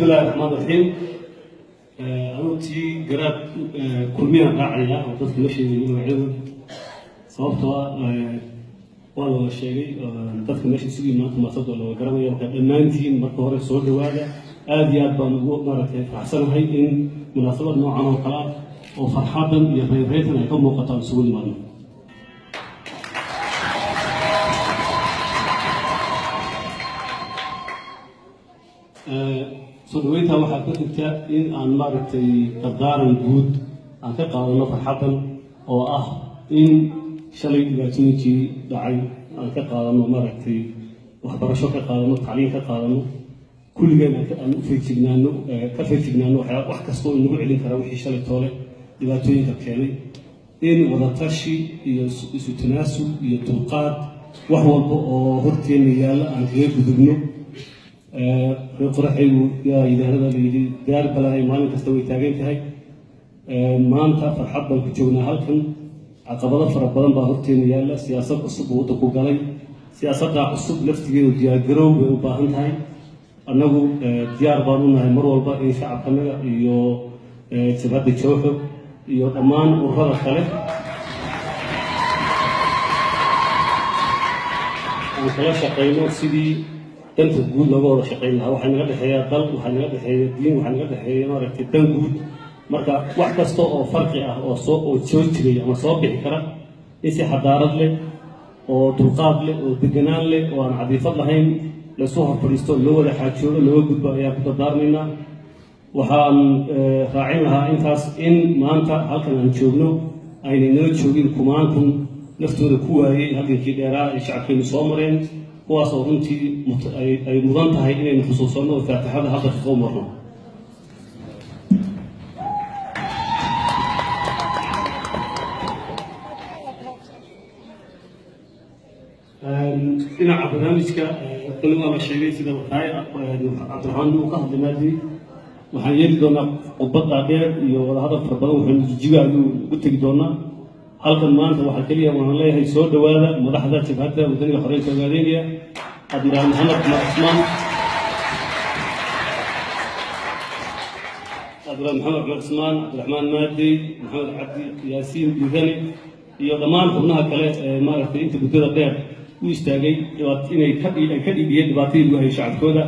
بسم الله الرحمن الرحيم. أنتي قرأت كلمة راعية وتصل مشي موعد صوتها والله الشيء تصل مشي سوي ما صدق ولا قرأنا يوم النانتين مركور الصوت هذا آديات بنقول مرة أحسن هاي إن مناسبة نوعا ما قلاب وفرحاً يبريتنا يكون مقطع سوي المرة. صدويتها waxaa ku xigta in aan maaragtay qadaaran guud aan ka qaadano farxadan oo ah in shalay dhibaatooyinkii dhacay aan ka qaadano maaragtay waxbarasho ka qaadano tacliin ka qaadano kulligeen aan u feejignaano ka feejignaano wax kasta oo inagu celin kara wixii shalay toole dhibaatooyinka keenay in wadatashi iyo isu tanaasul iyo dulqaad wax walba oo horteena yaalla aan kaga gudubno قرحيو يا إذا هذا اللي دار بلاي مالك استوي تاجين هاي ما أنت فرحب بالكتونا هالكن عقبضة فربنا بهرتين يلا سياسة الصب وتقول قالي سياسة الصب لفتي ودياجرو وباهن هاي أنه ديار بانونا هاي مرة والبا إن شعب كنا يو تبعد الشوكة يو أمان وهذا خلف وخلاص شقينا سيدي أنت تقول له والله شقينا وحنا قد حياة قلب وحنا قد حياة دين وحنا قد حياة مرة تنقول مرة واحدة صوت أو فرقة أو صوت أو تشوتري أو صوت بحكرة إيش حضارة له أو تلقاب له أو دجنان له وأنا عدي فضل هين لسوها فريستول لو ولا حاجور لو قد بقى كتدار منا وحن راعينها إنتاس إن ما أنت هالكن نشوفنه أين نشوفين كمانكم نفتور كواي هذه كده الشعب في مصامرين kuwaasoo runtii ay mudan tahay inaynu xusuusanno oo faatixada hadda ka soo marno dhinaca barnaamijka kulli waa la sheegay sida waxay cabdiraxmaan uu ka hadlay maadii waxaan yeeli doonaa khudbad dheer iyo wada hadal fara badan waxaynu jijiga ayuu u tegi doonaa halkan maanta waxaa keliya waxaan leeyahay soo dhawaada madaxda jabhadda wadaniga xoreynta ogaadeenaya عبدالله محمد عثمان عبدالله محمد عثمان عبد الرحمن مادي محمد عبد ياسين بيغني iyo dhammaan xubnaha kale ee maaragtay inta guddada dheer u istaagay inay ka dhigiyeen dhibaatadii lagu hayay shacabkooda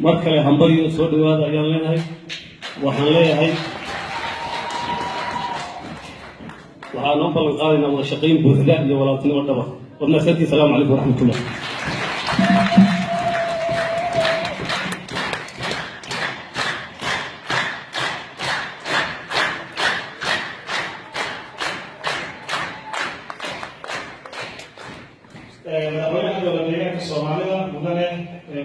mar kale hambaliyo soo dhawaada ayaan leenahay waxaan leeyahay waxaan u ballan qaadaynaa wada shaqayn buuxda iyo walaaltinimo dhaba wadnaasantii salaamu calaykum waraxmatullah madaxweynaha dowladdeegaanka Soomaalida mudane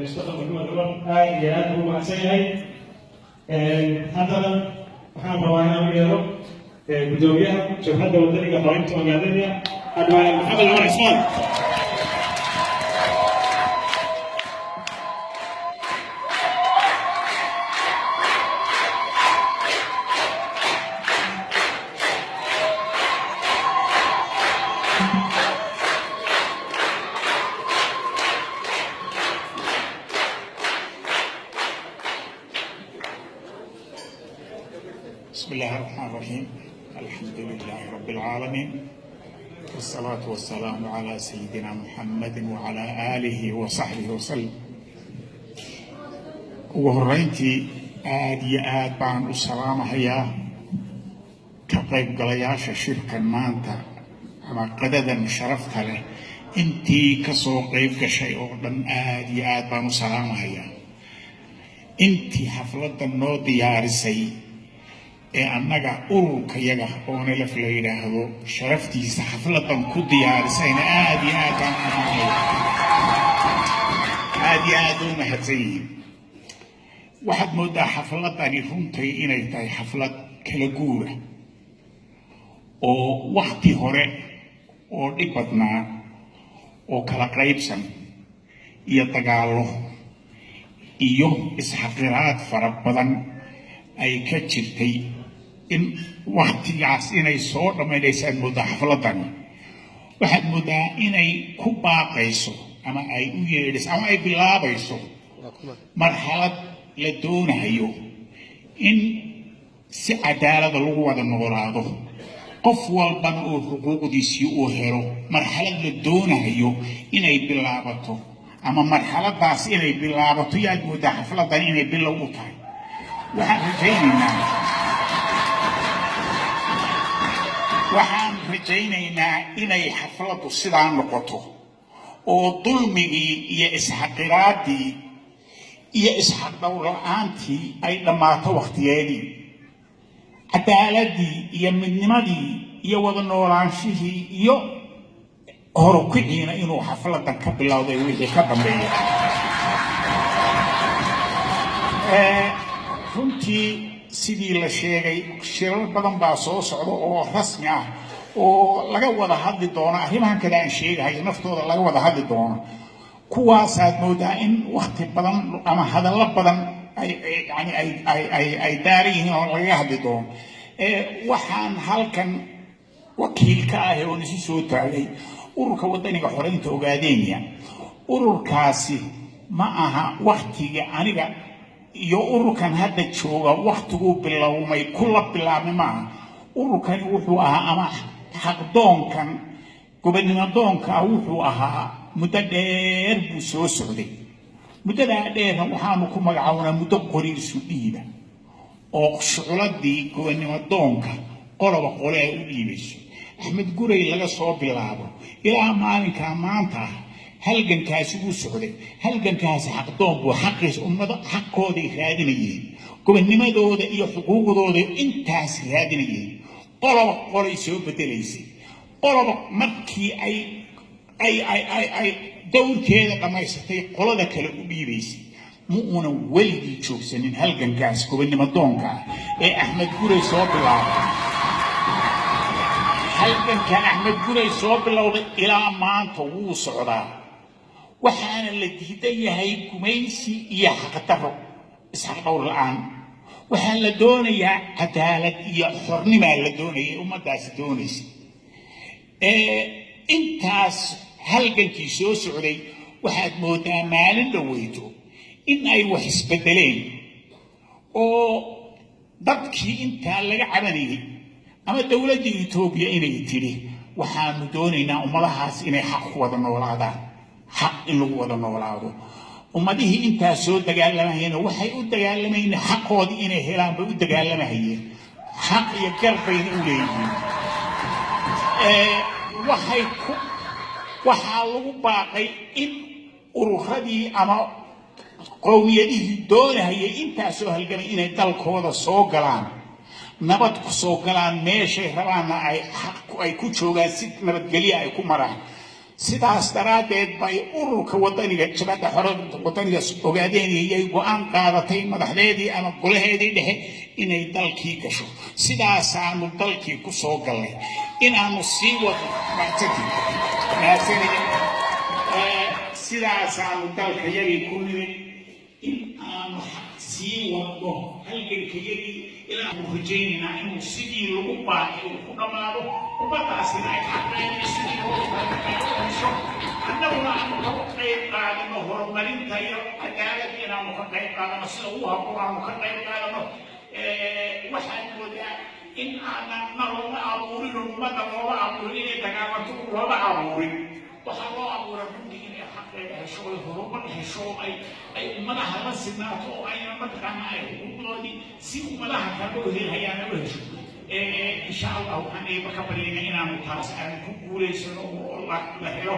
Mustafa Maxamed Cumar aad iyo aad ugu mahadsan yahay haddana waxaan rabaa inaan u yeero gudoomiyaha jabhadda wadaniga xoreynta ogaadeenaya Adwaan Maxamed Cumar Cismaan بسم الله الرحمن الرحيم الحمد لله رب العالمين والصلاة والسلام على سيدنا محمد وعلى آله وصحبه وسلم وهرينتي آدي آد بان السلام هيا كقيب قلياش شركة مانتا أما قددا شرفت له انتي كسو قيب كشيء أغدن آدي آد بان السلام هيا انتي حفلة النو ديارسي annaga ururkayaga oo nala filayraahdo sharaftiisa xafladan ku diyaarisayna aad iyo aad baan u mahadsanyihiin waxaad moodaa xafladani runtii inay tahay xaflad kala guura oo waqti hore oo dhib badnaa oo kala qaybsan iyo dagaallo iyo isxaqiraad fara badan ay ka jirtay in waqtigaas inay soo dhammaynaysaan moodaa xafladani waxaad moodaa inay ku baaqayso ama ay u yeedhayso ama ay bilaabayso marxalad la doonayo in si cadaalad lagu wada noolaado qof walban oo xuquuqdiisii uu helo marxalad la doonayo inay bilaabato ama marxaladaas inay bilaabato yaad moodaa xafladan inay bilow u tahay waxaan rajaynaynaa inay xafladu sidaa noqoto oo dulmigii iyo isxaqiraadii iyo isxaqdhowr la'aantii ay dhammaato waqtigeedii cadaaladii iyo midnimadii iyo wada noolaanshihii iyo horukiciina inuu xafladan ka bilowday wixii ka dambeeya runtii sidii la sheegay shirar badan baa soo socda oo rasmi ah oo laga wada hadli doono arrimahan kale aan sheegahay naftooda laga wada hadli doono kuwaasaad moodaa in waqti badan ama hadallo badan ay daaran yihiin oo laga hadli doono waxaan halkan wakiil ka ah oo nisi soo taagay ururka wadaniga xoreynta Ogaadenya ururkaasi ma aha waqtiga aniga iyo ururkan hadda jooga waqtigu bilowmay kula bilaabmay ma ururkan wuxuu ahaa ama xaqdoonkan gobonnimadoonka wuxuu ahaa muddo dheer buu soo socday muddada dheer waxaanu ku magacaabnaa muddo qoriisu dhiiba oo shuculadii gobonnimadoonka qoloba qole ay u dhiibayso Axmed Gurey laga soo bilaabo ilaa maalinka maanta halgankaasi uu socday halgankaasi xaqdoon buu xaqiis ummada xaqooda raadinayeen gobonnimadooda iyo xuquuqdooda intaas raadinayeen qoloba qolay soo bedelaysay qoloba markii ay dowrkeeda dhamaysatay qolada kale u dhiibaysay muuna weligii joogsanin halgankaas gobonnimadoonka ee Axmed Gurey soo bilaabay halganka Axmed Gurey soo bilowday ilaa maanta wuu socdaa waxaana la diidan yahay gumaysi iyo xaqdaro isxaqdhowr la'aan waxaa la doonayaa cadaalad iyo xornimo la doonayay ummadaasi doonaysa intaas halgankii soo socday waxaad moodaa maalin dhaweyto in ay wax isbedeleen oo dadkii intaa laga cabanayay ama dawladda Itoobiya inay tiri waxaanu doonaynaa ummadahaas inay xaq ku wada noolaadaan حق إنه ولا نولاده ومديه أنت سود دجال ما هنا وحي أود دجال ما هنا حق هذه إنه هلام بأود دجال ما هي حق يكر بين أوليه وحالو باقي إن أروخدي أما قوميته دون هي أنت سهل جميع إنه دلك هذا سوقلان نبت سوقلان ماشي روانا أي حق أي كوتشوغا ست نبت جليا أي كمران sidaas daraadeed bay ururka wadaniga jabada xoreynta wadaniga Ogaadenya ay go'aan qaadatay madaxdeedii ama golaheedii dhexe inay dalkii gasho sidaas aanu dalkii ku soo galay inaanu sii wado sidaas aanu dalka yari ku nimid in aanu sii wado halganka yari ilaa uu rajaynayna inuu sidii lagu baahiyo ku dhamaado ummadaasina ay xaqeeyeen sidii annaguna aanu ka qayb qaadano horumarinta iyo cadaaladda inaanu ka qayb qaadano sida ugu habboon aanu ka qayb qaadano waxaan moodaa in aanan nalooga abuurin ummada looga abuurin inay dagaalanto looga abuurin waxaa loo abuuray runtii inay xaqeeda hesho ay horumar hesho ay ummadaha la sinaato oo ayna mataqaana ay xuquuqdoodii si ummadaha kale u helayaana u hesho insha allah waxaan eeba ka baryaynaa inaanu taas aan ku guulaysano oo la helo